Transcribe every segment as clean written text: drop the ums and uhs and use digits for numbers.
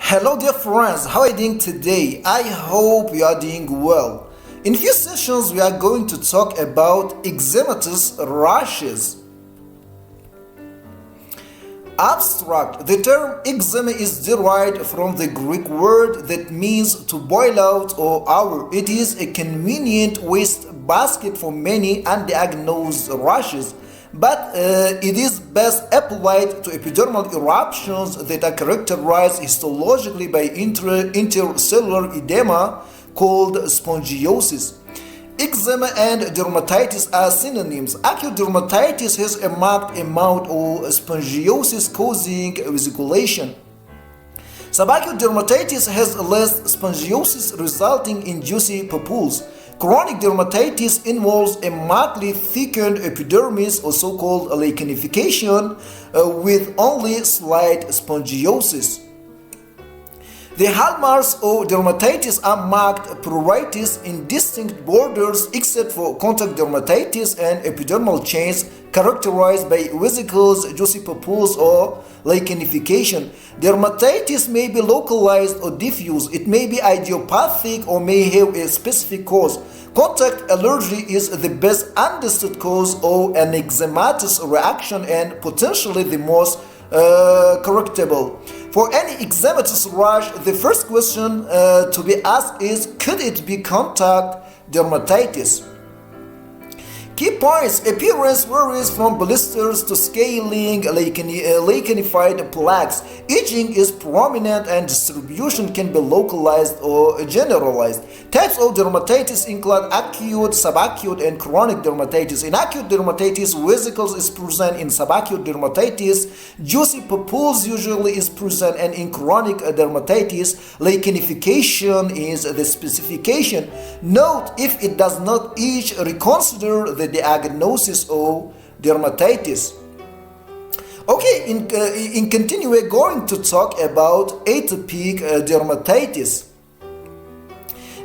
Hello dear friends, how are you doing today? I hope you are doing well. In few sessions we are going to talk about eczematous rashes. Abstract. The term eczema is derived from the Greek word that means to boil out or hour. It is a convenient waste basket for many undiagnosed rashes, but it is best applied to epidermal eruptions that are characterized histologically by intercellular edema called spongiosis. Eczema and dermatitis are synonyms. Acute dermatitis has a marked amount of spongiosis causing vesiculation. Subacute dermatitis has less spongiosis resulting in juicy papules. Chronic dermatitis involves a markedly thickened epidermis or so-called lichenification with only slight spongiosis. The hallmarks of dermatitis are marked pruritus in distinct borders except for contact dermatitis and epidermal chains characterized by vesicles, juicy papules, or lichenification. Dermatitis may be localized or diffuse. It may be idiopathic or may have a specific cause. Contact allergy is the best understood cause of an eczematous reaction and potentially the most correctable. For any eczematous rash, the first question to be asked is, could it be contact dermatitis? Key points: appearance varies from blisters to scaling, lichenified plaques. Itching is prominent and distribution can be localized or generalized. Types of dermatitis include acute, subacute, and chronic dermatitis. In acute dermatitis, vesicles is present. In subacute dermatitis, juicy papules usually is present, and in chronic dermatitis, lichenification is the specification. Note, if it does not itch, reconsider the diagnosis of dermatitis. Okay, in continue, we're going to talk about atopic dermatitis.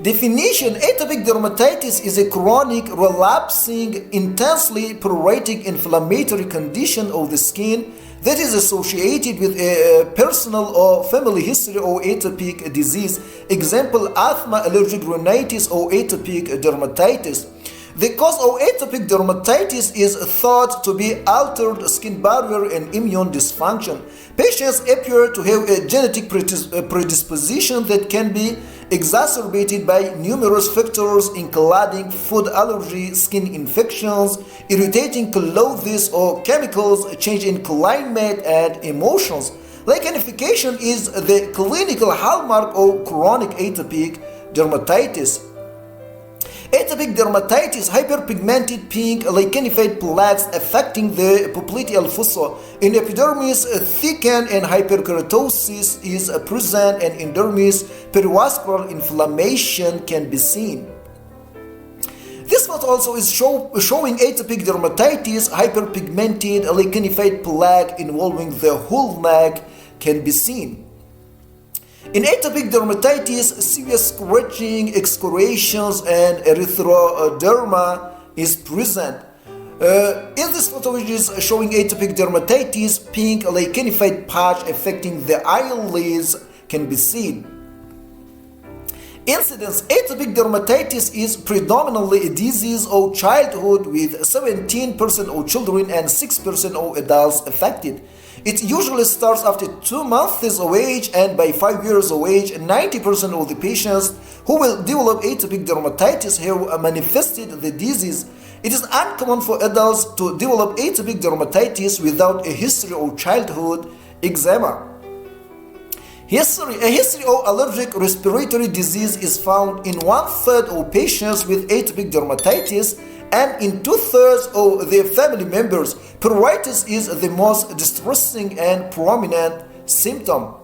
Definition: atopic dermatitis is a chronic, relapsing, intensely pruritic inflammatory condition of the skin that is associated with a personal or family history of atopic disease. Example: asthma, allergic rhinitis, or atopic dermatitis. The cause of atopic dermatitis is thought to be altered skin barrier and immune dysfunction. Patients appear to have a genetic predisposition that can be exacerbated by numerous factors including food allergy, skin infections, irritating clothes or chemicals, change in climate, and emotions. Lichenification is the clinical hallmark of chronic atopic dermatitis. Atopic dermatitis: hyperpigmented pink lichenified plaques affecting the popliteal fossa. In epidermis, thickened and hyperkeratosis is present, and in dermis, perivascular inflammation can be seen. This photo also is showing atopic dermatitis. Hyperpigmented lichenified plaque involving the whole neck can be seen. In atopic dermatitis, severe scratching, excoriations, and erythroderma is present. In this photo, which is showing atopic dermatitis, pink lichenified patch affecting the eyelids can be seen. Incidence: atopic dermatitis is predominantly a disease of childhood with 17% of children and 6% of adults affected. It usually starts after 2 months of age, and by 5 years of age, 90% of the patients who will develop atopic dermatitis have manifested the disease. It is uncommon for adults to develop atopic dermatitis without a history of childhood eczema. A history of allergic respiratory disease is found in 1/3 of patients with atopic dermatitis and in 2/3 of their family members. Pruritus is the most distressing and prominent symptom.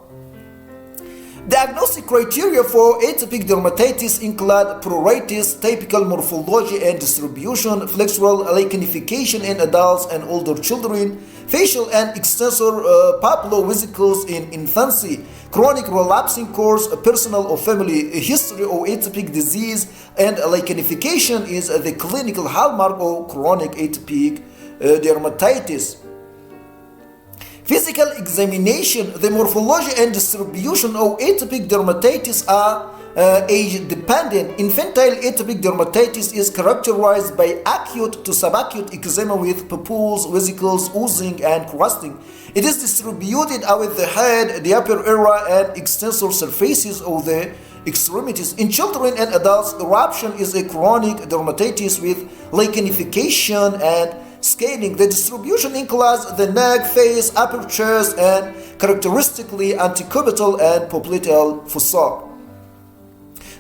Diagnostic criteria for atopic dermatitis include pruritus, typical morphology and distribution, flexural lichenification in adults and older children, facial and extensor papulovesicles in infancy, chronic relapsing course, personal or family history of atopic disease, and lichenification is the clinical hallmark of chronic atopic dermatitis. Physical examination. The morphology and distribution of atopic dermatitis are age-dependent. Infantile atopic dermatitis is characterized by acute to subacute eczema with papules, vesicles, oozing, and crusting. It is distributed with the head, the upper area, and extensor surfaces of the extremities. In children and adults, eruption is a chronic dermatitis with lichenification and scaling. The distribution includes the neck, face, upper chest, and characteristically antecubital and popliteal fossa.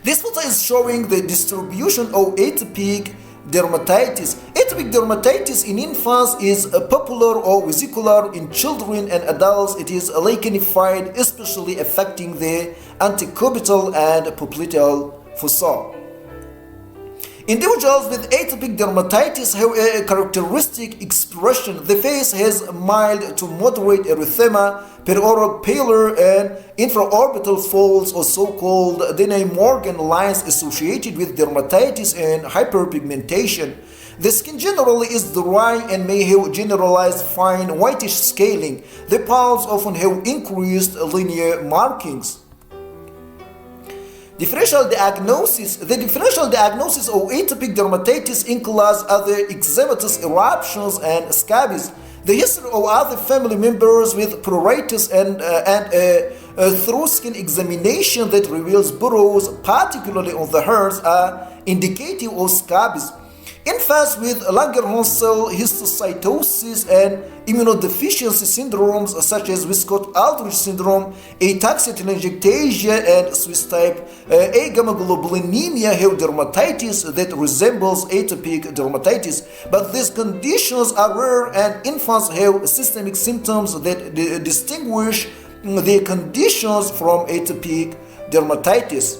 This photo is showing the distribution of atopic dermatitis. Atopic dermatitis in infants is papular or vesicular. In children and adults, it is lichenified, especially affecting the antecubital and popliteal fossa. Individuals with atopic dermatitis have a characteristic expression. The face has mild to moderate erythema, perioral pallor, and infraorbital folds or so-called De Morgan lines associated with dermatitis and hyperpigmentation. The skin generally is dry and may have generalized fine whitish scaling. The palms often have increased linear markings. Differential diagnosis. The differential diagnosis of atopic dermatitis includes other eczematous eruptions and scabies. The history of other family members with pruritus and a through skin examination that reveals burrows, particularly on the hairs, are indicative of scabies. Infants with Langerhans cell histiocytosis and immunodeficiency syndromes such as Wiskott-Aldrich syndrome, ataxia telangiectasia, and Swiss type agammaglobulinemia have dermatitis that resembles atopic dermatitis, but these conditions are rare and infants have systemic symptoms that distinguish their conditions from atopic dermatitis.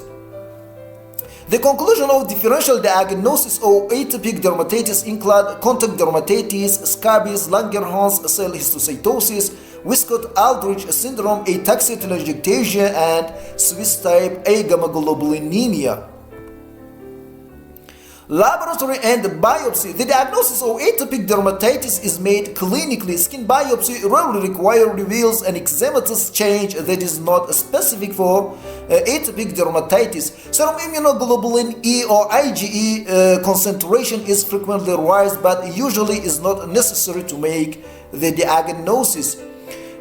The conclusion of differential diagnosis of atopic dermatitis include contact dermatitis, scabies, Langerhans cell histiocytosis, Wiskott-Aldrich syndrome, ataxia telangiectasia, and Swiss type agammaglobulinemia. Laboratory and biopsy. The diagnosis of atopic dermatitis is made clinically. Skin biopsy rarely reveals an eczematous change that is not specific for atopic dermatitis. Serum immunoglobulin E or IgE concentration is frequently raised, but usually is not necessary to make the diagnosis.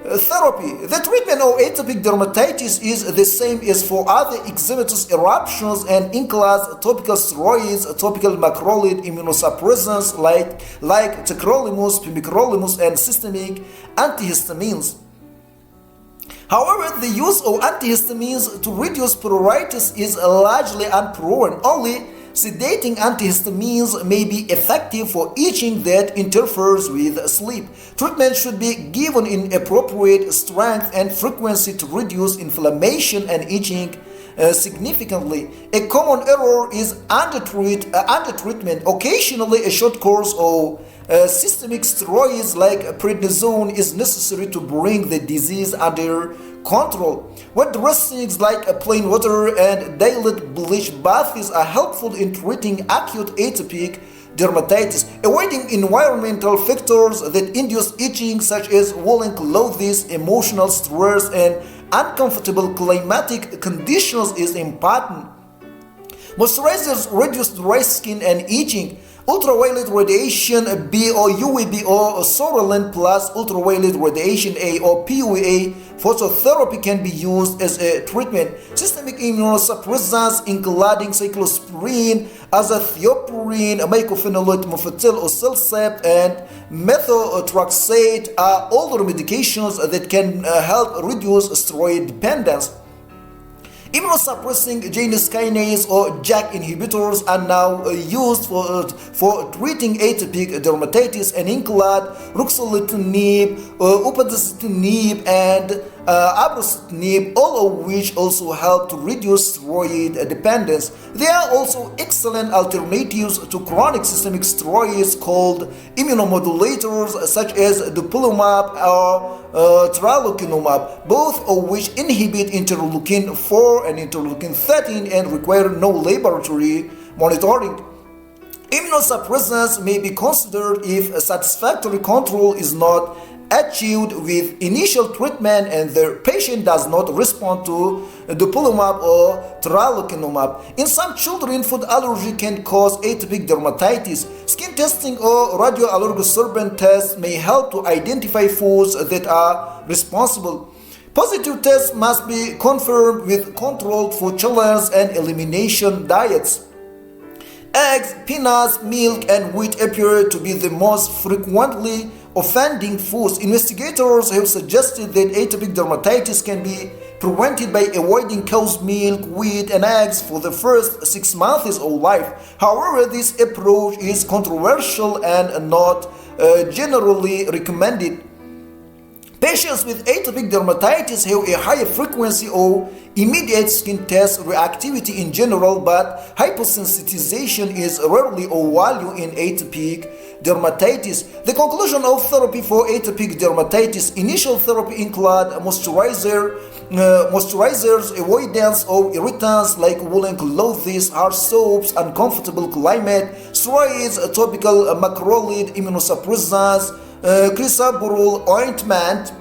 Therapy. The treatment of atopic dermatitis is the same as for other eczematous eruptions and includes topical steroids, topical macrolide immunosuppressants like tacrolimus, pimecrolimus, and systemic antihistamines. However, the use of antihistamines to reduce pruritus is largely unproven. Only sedating antihistamines may be effective for itching that interferes with sleep. Treatment should be given in appropriate strength and frequency to reduce inflammation and itching significantly. A common error is undertreatment. Occasionally, a short course of systemic steroids like prednisone is necessary to bring the disease under control. Wet dressings like plain water and daily bleach baths are helpful in treating acute atopic dermatitis. Avoiding environmental factors that induce itching, such as woolen clothes, emotional stress, and uncomfortable climatic conditions, is important. Moisturizers reduce dry skin and itching. Ultraviolet radiation B or UVB or Sorolin plus ultraviolet radiation A or PUA phototherapy can be used as a treatment. Systemic immunosuppressants including cyclosporine, azathioprine, mycophenolate mofetil or Celsep, and methotrexate are older medications that can help reduce steroid dependence. Immunosuppressing Janus kinase or JAK inhibitors are now used for treating atopic dermatitis and include ruxolitinib, upadacitinib, and abrocitinib, all of which also help to reduce steroid dependence. They are also excellent alternatives to chronic systemic steroids called immunomodulators such as dupilumab or tralokinumab, both of which inhibit interleukin 4 and interleukin 13 and require no laboratory monitoring. Immunosuppressants may be considered if a satisfactory control is not achieved with initial treatment and the patient does not respond to dupilumab or tralokinumab. In some children, food allergy can cause atopic dermatitis. Skin testing or radioallergen sorbent tests may help to identify foods that are responsible. Positive tests must be confirmed with controlled food challenge and elimination diets. Eggs, peanuts, milk, and wheat appear to be the most frequently offending foods. Investigators have suggested that atopic dermatitis can be prevented by avoiding cow's milk, wheat, and eggs for the first 6 months of life. However, this approach is controversial and not generally recommended. Patients with atopic dermatitis have a higher frequency of immediate skin test reactivity in general, but hyposensitization is rarely of value in atopic dermatitis. The conclusion of therapy for atopic dermatitis: initial therapy include moisturizers, avoidance of irritants like woolen clothes, hard soaps, uncomfortable climate, steroids, topical macrolide, immunosuppressants, crisaborole ointment,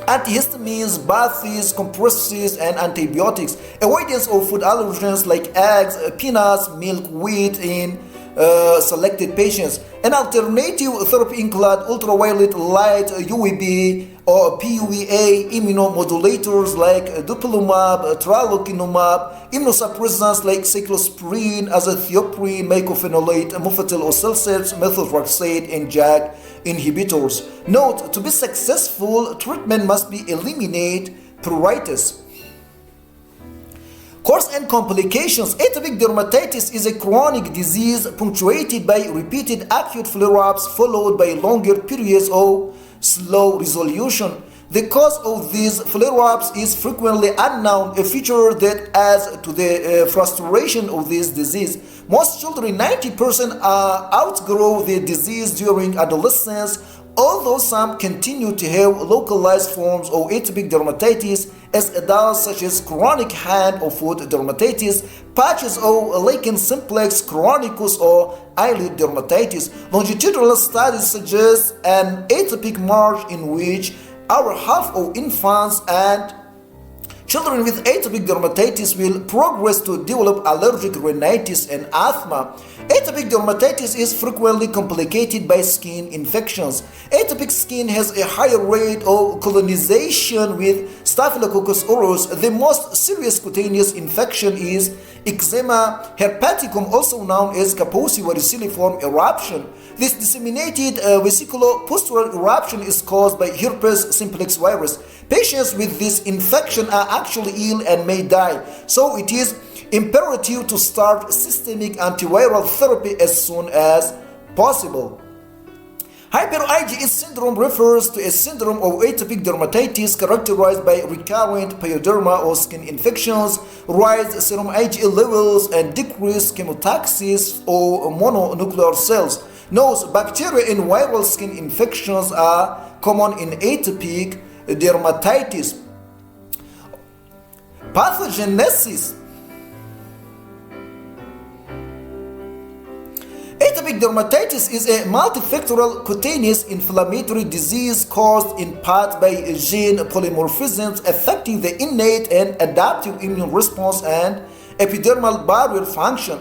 antihistamines, baths, compresses, and antibiotics. Avoidance of food allergens like eggs, peanuts, milk, wheat in selected patients. An alternative therapy include ultraviolet light, UVB, or PUVA immunomodulators like dupilumab, tralokinumab, immunosuppressants like cyclosporine, azathioprine, mycophenolate, mofetil methotrexate, and JAK inhibitors. Note: to be successful, treatment must be eliminate pruritus. Course and complications. Atopic dermatitis is a chronic disease punctuated by repeated acute flare-ups followed by longer periods of slow resolution. The cause of these flare-ups is frequently unknown, a feature that adds to the frustration of this disease. Most children, 90%, outgrow the disease during adolescence, although some continue to have localized forms of atopic dermatitis as adults, such as chronic hand or foot dermatitis, patches of lichen simplex chronicus, or eyelid dermatitis. Longitudinal studies suggest an atopic march in which over half of infants and children with atopic dermatitis will progress to develop allergic rhinitis and asthma. Atopic dermatitis is frequently complicated by skin infections. Atopic skin has a higher rate of colonization with Staphylococcus aureus. The most serious cutaneous infection is eczema herpeticum, also known as Kaposi varicilliform eruption. This disseminated vesiculopustular eruption is caused by herpes simplex virus. Patients with this infection are actually ill and may die, so it is imperative to start systemic antiviral therapy as soon as possible. Hyper-IgE syndrome refers to a syndrome of atopic dermatitis characterized by recurrent pyoderma or skin infections, raised serum IgE levels, and decreased chemotaxis of mononuclear cells. Note: bacteria and viral skin infections are common in atopic dermatitis. Pathogenesis. Atopic dermatitis is a multifactorial cutaneous inflammatory disease caused in part by gene polymorphisms affecting the innate and adaptive immune response and epidermal barrier function.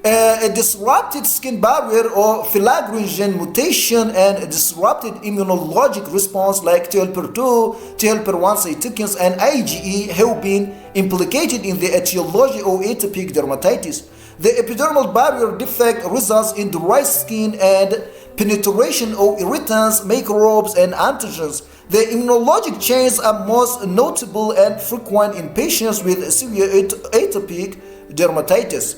A disrupted skin barrier or filaggrin gene mutation and a disrupted immunologic response like TLP2, TLP1 cytokines, and IgE have been implicated in the etiology of atopic dermatitis. The epidermal barrier defect results in dry skin and penetration of irritants, microbes, and antigens. The immunologic changes are most notable and frequent in patients with severe atopic dermatitis.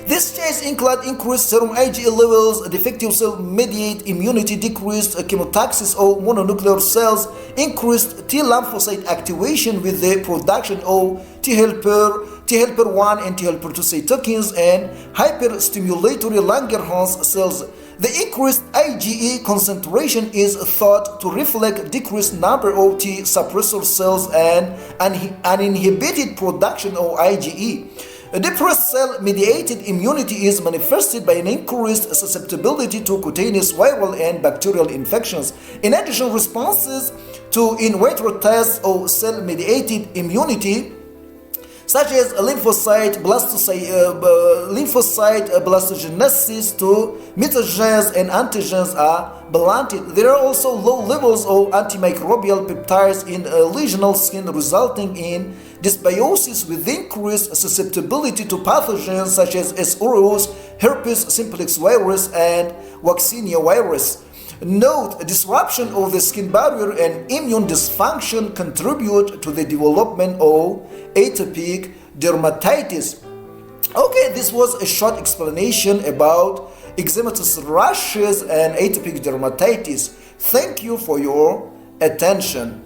These changes include increased serum IgE levels, defective cell-mediated immunity, decreased chemotaxis of mononuclear cells, increased T lymphocyte activation with the production of T helper 1 and T helper 2 cytokines, and hyperstimulatory Langerhans cells. The increased IgE concentration is thought to reflect decreased number of T suppressor cells and uninhibited production of IgE. A depressed cell-mediated immunity is manifested by an increased susceptibility to cutaneous viral and bacterial infections. In addition, responses to in vitro tests of cell-mediated immunity, such as lymphocyte blastogenesis to mutagens and antigens, are blunted. There are also low levels of antimicrobial peptides in lesional skin, resulting in dysbiosis with increased susceptibility to pathogens such as S. aureus, herpes simplex virus, and vaccinia virus. Note, disruption of the skin barrier and immune dysfunction contribute to the development of atopic dermatitis. Okay, this was a short explanation about eczematous rashes and atopic dermatitis. Thank you for your attention.